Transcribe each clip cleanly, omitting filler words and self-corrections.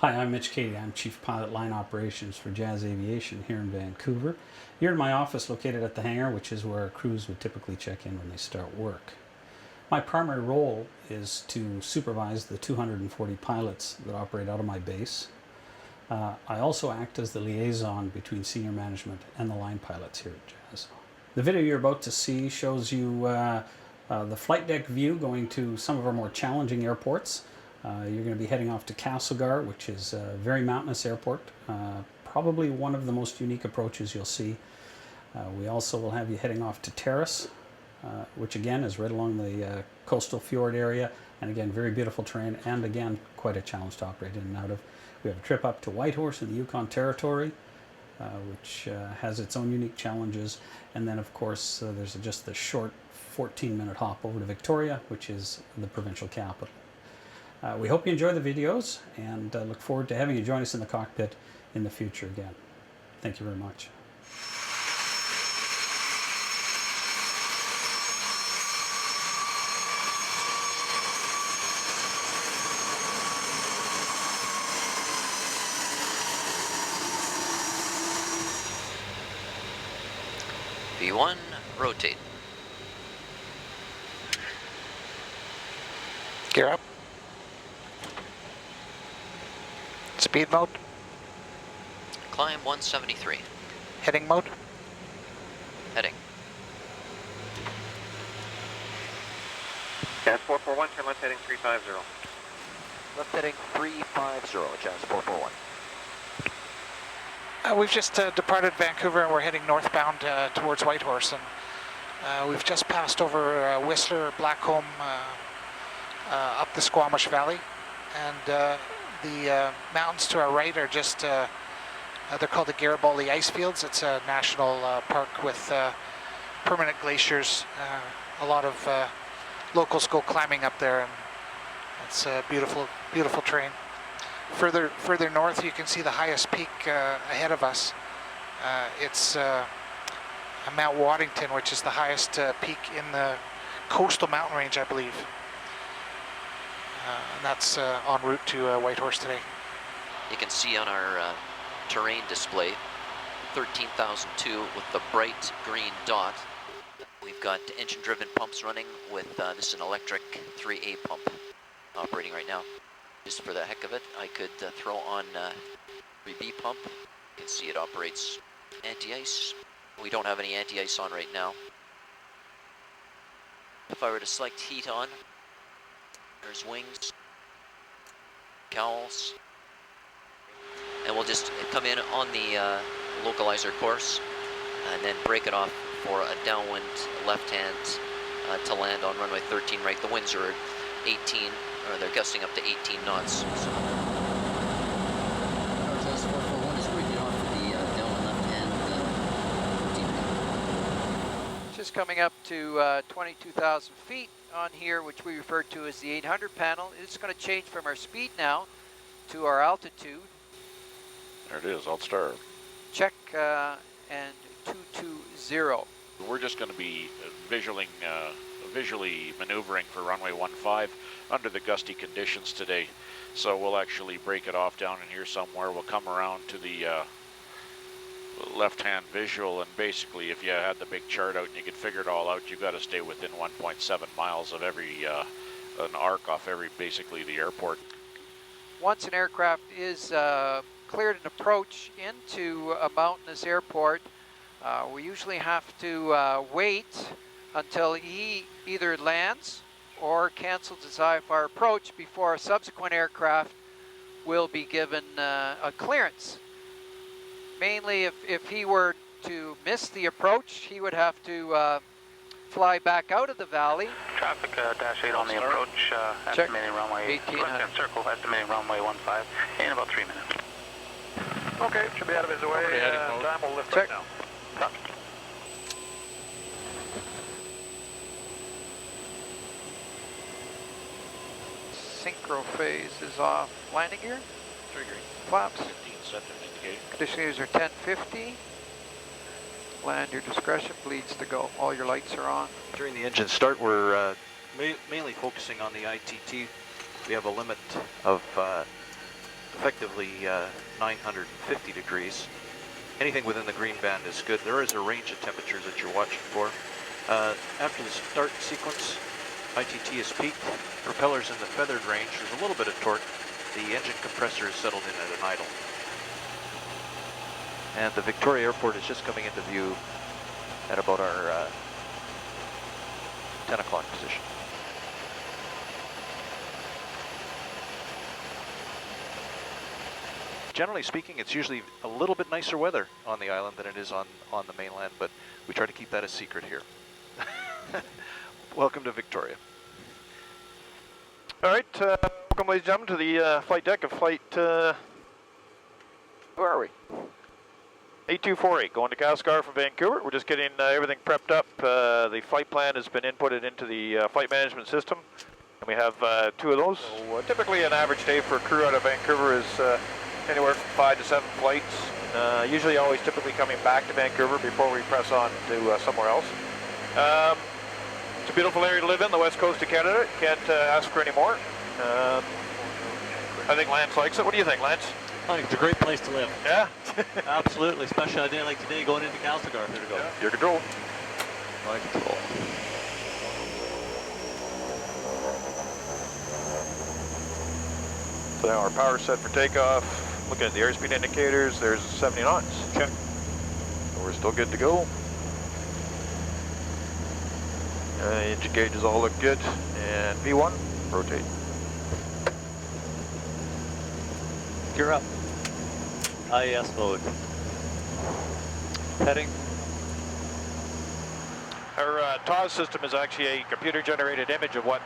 Hi, I'm Mitch Cady. I'm Chief Pilot Line Operations for Jazz Aviation here in Vancouver. You're in my office located at the hangar, which is where our crews would typically check in when they start work. My primary role is to supervise the 240 pilots that operate out of my base. I also act as the liaison between senior management and the line pilots here at Jazz. The video you're about to see shows you the flight deck view going to some of our more challenging airports. You're going to be heading off to Castlegar, which is a very mountainous airport, probably one of the most unique approaches you'll see. We also will have you heading off to Terrace, which again is right along the coastal fjord area, and again, very beautiful terrain, and again, quite a challenge to operate in and out of. We have a trip up to Whitehorse in the Yukon Territory, which has its own unique challenges, and then of course there's just the short 14-minute hop over to Victoria, which is the provincial capital. We hope you enjoy the videos and look forward to having you join us in the cockpit in the future again. Thank you very much. V1, rotate. Gear up. Speed mode. Climb 173. Heading mode. Heading. Jazz 441, turn left heading 350. Left heading 350, Jazz 441. We've just departed Vancouver and we're heading northbound towards Whitehorse, and we've just passed over Whistler, Blackcomb, up the Squamish Valley, and the mountains to our right are just, they're called the Garibaldi Ice Fields. It's a national park with permanent glaciers. A lot of locals go climbing up there, and it's a beautiful, beautiful terrain. Further north, you can see the highest peak ahead of us. It's Mount Waddington, which is the highest peak in the coastal mountain range, I believe. And that's en route to Whitehorse today. You can see on our terrain display 13,002 with the bright green dot. We've got engine-driven pumps running with this is an electric 3A pump operating right now. Just for the heck of it, I could throw on 3B pump. You can see it operates anti-ice. We don't have any anti-ice on right now. If I were to select heat on, there's wings, cowls, and we'll just come in on the localizer course and then break it off for a downwind left hand to land on runway 13 right. The winds are 18, or they're gusting up to 18 knots. So. Just coming up to 22,000 feet on here, which we refer to as the 800 panel. It's going to change from our speed now to our altitude. There it is, alt star. Check and 220. We're just going to be visually maneuvering for runway 15 under the gusty conditions today. So we'll actually break it off down in here somewhere. We'll come around to the left-hand visual, and basically if you had the big chart out and you could figure it all out, you've got to stay within 1.7 miles of every, an arc off every, basically the airport. Once an aircraft is cleared an approach into a mountainous airport, we usually have to wait until he either lands or cancels his IFR approach before a subsequent aircraft will be given a clearance. Mainly if he were to miss the approach, he would have to fly back out of the valley. Traffic dash 8 on the approach, estimating runway, left-hand circle, estimating runway 15 in about 3 minutes. Okay, should be out of his way. Time will lift right now. Copy. Synchro phase is off. Landing gear, Triggering. flaps. 15 set and indicating. Conditioners are 1050. Land your discretion, bleeds to go. All your lights are on. During the engine start, we're mainly focusing on the ITT. We have a limit of effectively 950 degrees. Anything within the green band is good. There is a range of temperatures that you're watching for. After the start sequence, ITT is peaked, propellers in the feathered range, there's a little bit of torque. The engine compressor is settled in at an idle. And the Victoria Airport is just coming into view at about our 10 o'clock position. Generally speaking, it's usually a little bit nicer weather on the island than it is on the mainland, but we try to keep that a secret here. Welcome to Victoria. All right, welcome ladies and gentlemen to the flight deck of flight, where are we? 8248, going to Castlegar from Vancouver. We're just getting everything prepped up. The flight plan has been inputted into the flight management system, and we have 2 of those. So, typically an average day for a crew out of Vancouver is anywhere from 5 to 7 flights. Usually always typically coming back to Vancouver before we press on to somewhere else. It's a beautiful area to live in, the west coast of Canada. Can't ask for any more. I think Lance likes it. What do you think, Lance? I think it's a great place to live. Yeah? Absolutely, especially on a day like today going into Castlegar. Here to go. Yeah. Your control. My control. So now our power's set for takeoff. Looking at the airspeed indicators, there's 70 knots. Check. So we're still good to go. Engine gauges all look good. And V1, rotate. Gear up. IES mode. Heading. Our TAWS system is actually a computer-generated image of what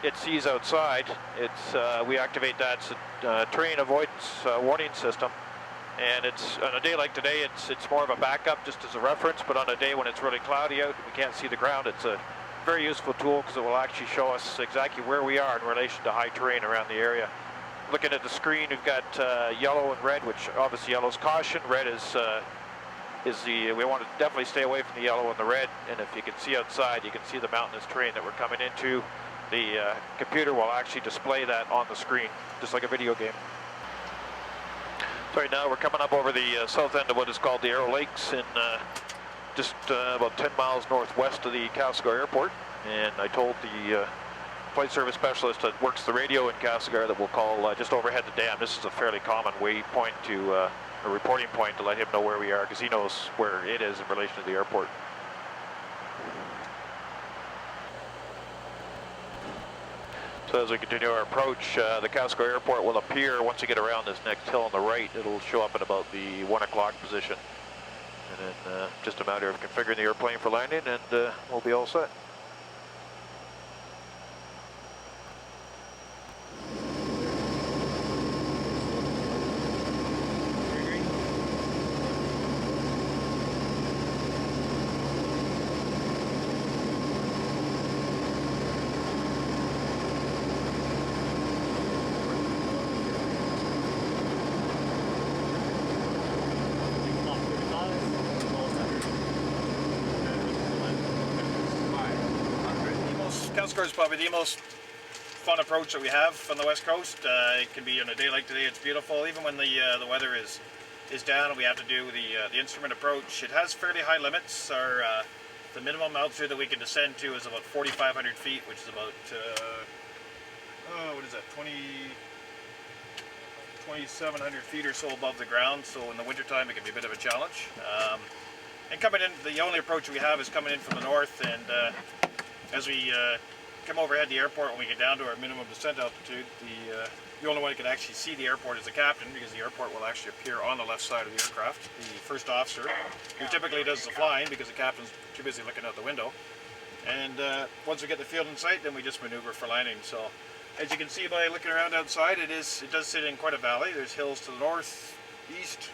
it sees outside. It's we activate that terrain avoidance warning system, and it's on a day like today, it's more of a backup just as a reference. But on a day when it's really cloudy out and we can't see the ground, it's a very useful tool because it will actually show us exactly where we are in relation to high terrain around the area. Looking at the screen, we've got yellow and red, which obviously yellow is caution. Red is we want to definitely stay away from the yellow and the red. And if you can see outside, you can see the mountainous terrain that we're coming into. The computer will actually display that on the screen, just like a video game. So right now we're coming up over the south end of what is called the Arrow Lakes in just about 10 miles northwest of the Castlegar Airport. And I told the flight service specialist that works the radio in Castlegar that we'll call just overhead the dam. This is a fairly common waypoint to a reporting point to let him know where we are, because he knows where it is in relation to the airport. So as we continue our approach, the Castlegar Airport will appear once you get around this next hill on the right. It'll show up at about the 1 o'clock position. And then just a matter of configuring the airplane for landing, and we'll be all set. Castlegar is probably the most fun approach that we have on the west coast. It can be on a day like today, it's beautiful. Even when the weather is down and we have to do the instrument approach, it has fairly high limits. The minimum altitude that we can descend to is about 4,500 feet, which is about what is that, 2,700 feet or so above the ground. So in the wintertime it can be a bit of a challenge. And coming in, the only approach we have is coming in from the north, and as we come overhead the airport, when we get down to our minimum descent altitude, the only one who can actually see the airport is the captain, because the airport will actually appear on the left side of the aircraft. The first officer, who typically does the flying because the captain's too busy looking out the window. And once we get the field in sight, then we just maneuver for landing. So as you can see by looking around outside, it does sit in quite a valley. There's hills to the north, east.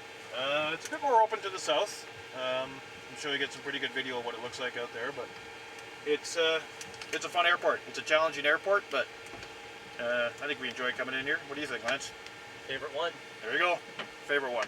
It's a bit more open to the south. I'm sure you get some pretty good video of what it looks like out there, but it's a fun airport. It's a challenging airport, but I think we enjoy coming in here. What do you think, Lance? Favorite one. There we go. Favorite one.